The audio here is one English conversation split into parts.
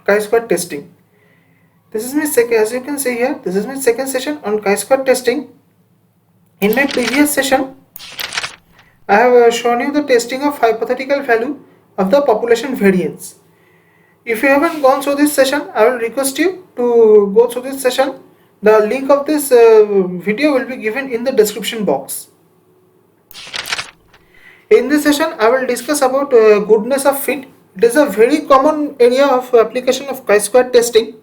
chi-square testing. This is my second, as you can see here, this is my second session on chi-square testing. In my previous session, I have shown you the testing of hypothetical value of the population variance. If you haven't gone through this session, I will request you to go through this session. The link of this video will be given in the description box. In this session, I will discuss about goodness of fit. It is a very common area of application of chi-square testing.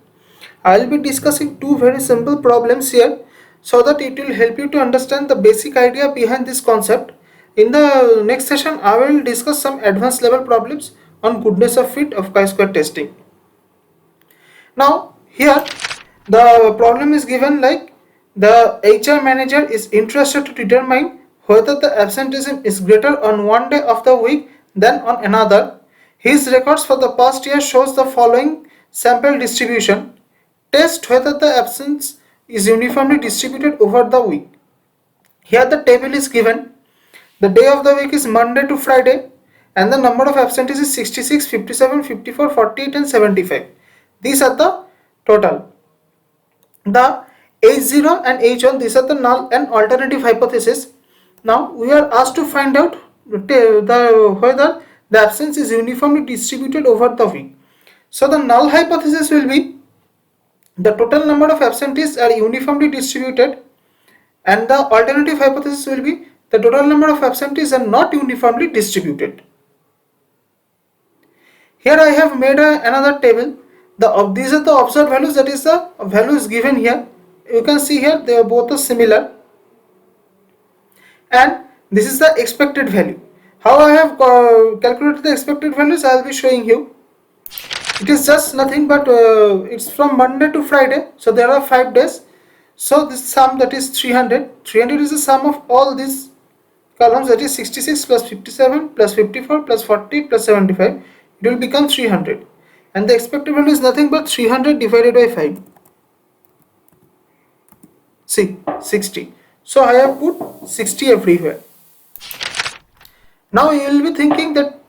I will be discussing two very simple problems here so that it will help you to understand the basic idea behind this concept. In the next session, I will discuss some advanced level problems on goodness of fit of chi-square testing. Now, here the problem is given like the HR manager is interested to determine whether the absenteeism is greater on one day of the week than on another. His records for the past year shows the following sample distribution. Test whether the absence is uniformly distributed over the week. Here the table is given. The day of the week is Monday to Friday and the number of absentees is 66, 57, 54, 48 and 75. These are the total. The H0 and H1, these are the null and alternative hypothesis. Now we are asked to find out whether the absence is uniformly distributed over the week. So the null hypothesis will be the total number of absentees are uniformly distributed, and the alternative hypothesis will be the total number of absentees are not uniformly distributed. Here I have made another table. These are the observed values, that is the values given here. You can see here they are both similar, and this is the expected value. How I have calculated the expected values, I will be showing you. It is just nothing but it's from Monday to Friday, so there are 5 days. So this sum, that is 300. 300 is the sum of all these columns, that is 66 plus 57 plus 54 plus 40 plus 75. It will become 300, and the expected value is nothing but 300 divided by 5. See, 60. So I have put 60 everywhere. Now you will be thinking that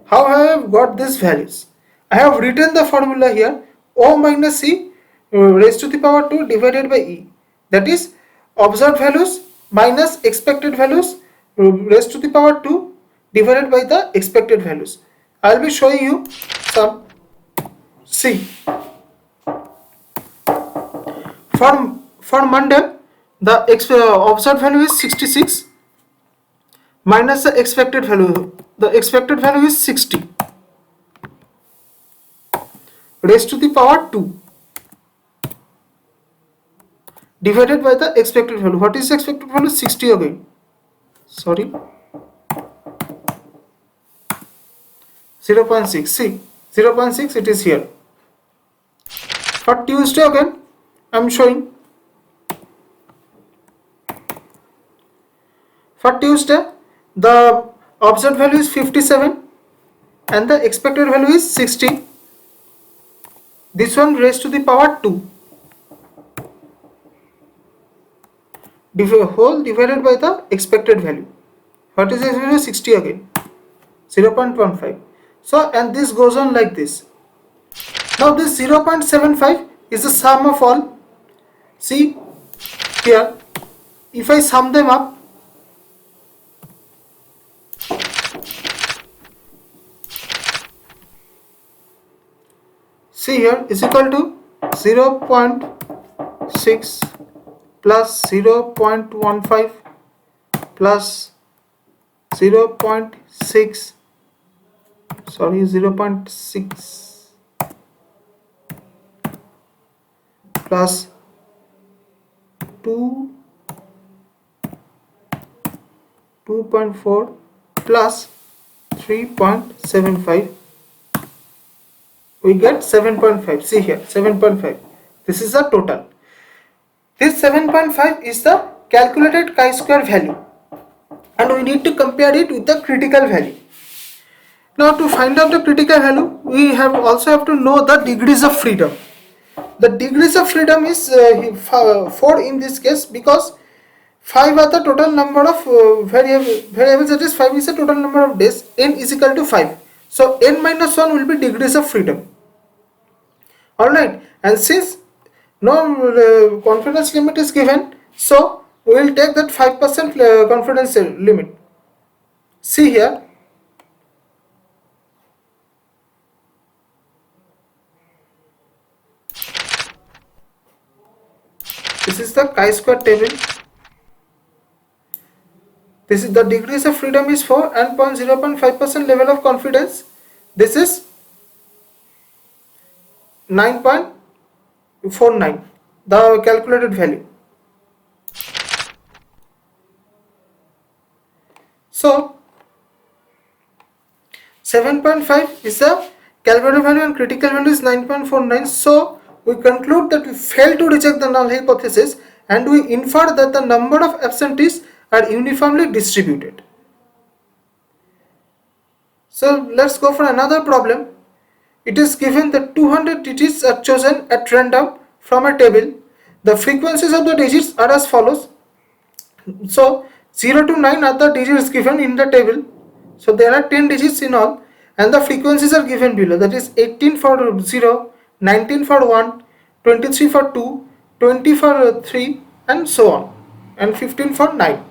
how I have got these values. I have written the formula here, O minus C raised to the power 2 divided by E. That is observed values minus expected values raised to the power 2 divided by the expected values. I will be showing you some. See, for Monday, the observed value is 66 minus the expected value. The expected value is 60 raised to the power 2 divided by the expected value. What is the expected value? 60 again. Sorry. 0.6. See, 0.6 it is here. For Tuesday again, I am showing. For Tuesday, the observed value is 57 and the expected value is 60. This one raised to the power 2 whole divided by the expected value. What is the value? 60 again. 0.15. So, and this goes on like this. Now this 0.75 is the sum of all. See here, if I sum them up, see here is equal to 0.6 plus 0.15 plus 0.6, sorry, 0.6 plus 2.4 plus 3.75. We get 7.5. See here, 7.5. This is the total. This 7.5 is the calculated chi-square value, and we need to compare it with the critical value. Now to find out the critical value, we also have to know the degrees of freedom. The degrees of freedom is 4 in this case, because 5 are the total number of variables, that is 5 is the total number of days, n is equal to 5. So n minus 1 will be degrees of freedom. Alright, and since no confidence limit is given, so we will take that 5% confidence limit. See here, this is the chi-square table. This is the degrees of freedom is 4 and 0.5% level of confidence. This is 9.49, the calculated value. So 7.5 is the calculated value and critical value is 9.49. So we conclude that we fail to reject the null hypothesis and we infer that the number of absentees are uniformly distributed. So let's go for another problem. It is given that 200 digits are chosen at random from a table. The frequencies of the digits are as follows. So 0 to 9 are the digits given in the table. So there are 10 digits in all and the frequencies are given below, that is 18 for 0, 19 for 1, 23 for 2, 20 for 3 and so on, and 15 for 9.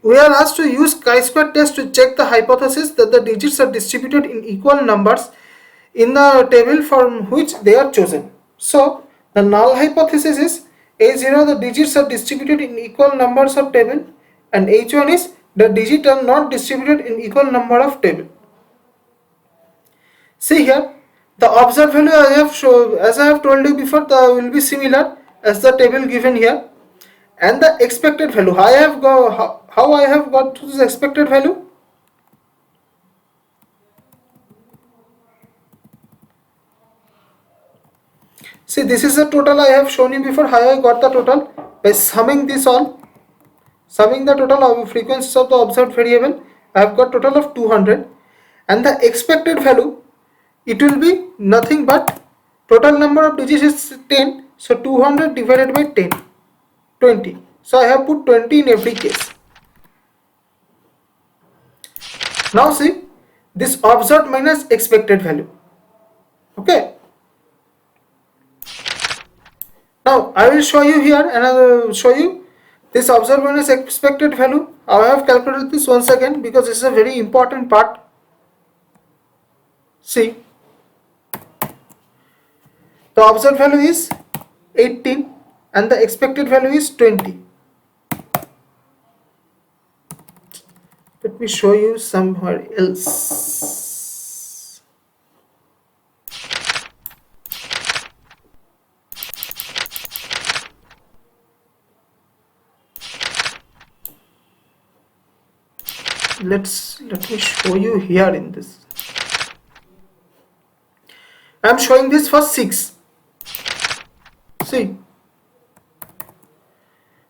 We are asked to use chi-square test to check the hypothesis that the digits are distributed in equal numbers in the table from which they are chosen. So the null hypothesis is A0 the digits are distributed in equal numbers of table, and H1 is the digits are not distributed in equal number of table. See here, the observed value as I have told you before, will be similar as the table given here, and the expected value. How I have got to this expected value? See, this is the total I have shown you before. How I got the total? By summing this all, summing the total of frequencies of the observed variable, I have got total of 200, and the expected value, it will be nothing but total number of digits is 10, so 200 divided by 10, 20. So I have put 20 in every case. Now see, this observed minus expected value. Okay. Now I will show you here and I will show you this observed minus expected value. I have calculated this once again because this is a very important part. See, the observed value is 18 and the expected value is 20. Let me show you somewhere else. Let me show you here in this. I am showing this for 6. See,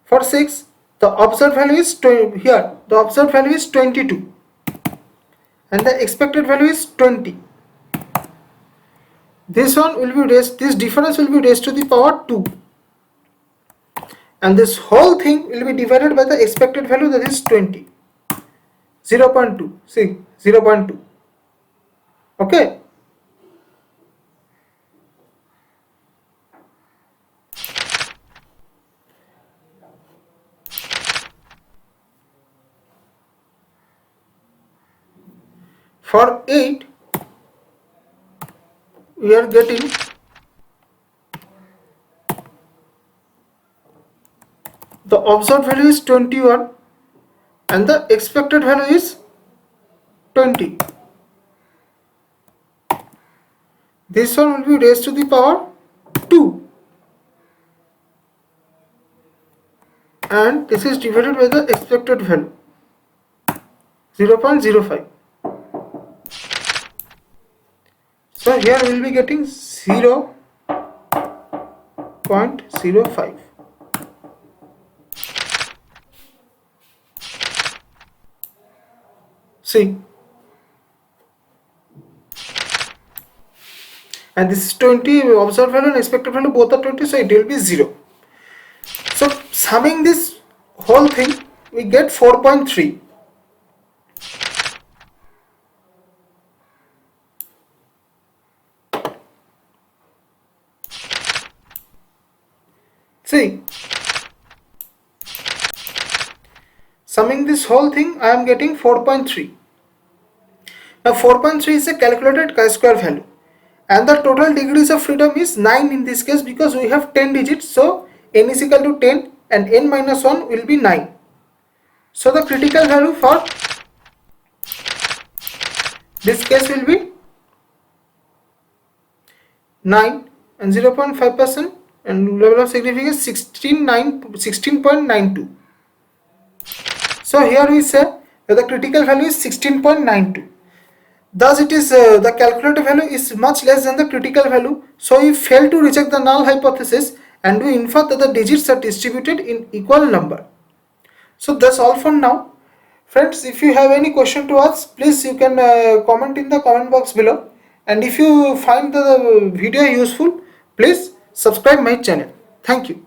for 6 the observed value is here. The observed value is 22 and the expected value is 20. This one will be raised. This difference will be raised to the power 2, and this whole thing will be divided by the expected value, that is 20. 0.2. See, 0.2. Okay. For 8, we are getting the observed value is 21 and the expected value is 20. This one will be raised to the power 2 and this is divided by the expected value 0.05. So here we will be getting 0.05. See, and this is 20, observed value and expected value both are 20, so it will be 0. So summing this whole thing, we get 4.3. See, summing this whole thing, I am getting 4.3. Now 4.3 is a calculated chi-square value, and the total degrees of freedom is 9 in this case because we have 10 digits, so n is equal to 10 and n minus 1 will be 9. So the critical value for this case will be 9 and 0.5% and level of significance 16.92. So here we say that the critical value is 16.92. Thus it is the calculated value is much less than the critical value, so we fail to reject the null hypothesis and we infer that the digits are distributed in equal number. So that's all for now. Friends, if you have any question to ask, please you can comment in the comment box below, and if you find the video useful, please subscribe my channel. Thank you.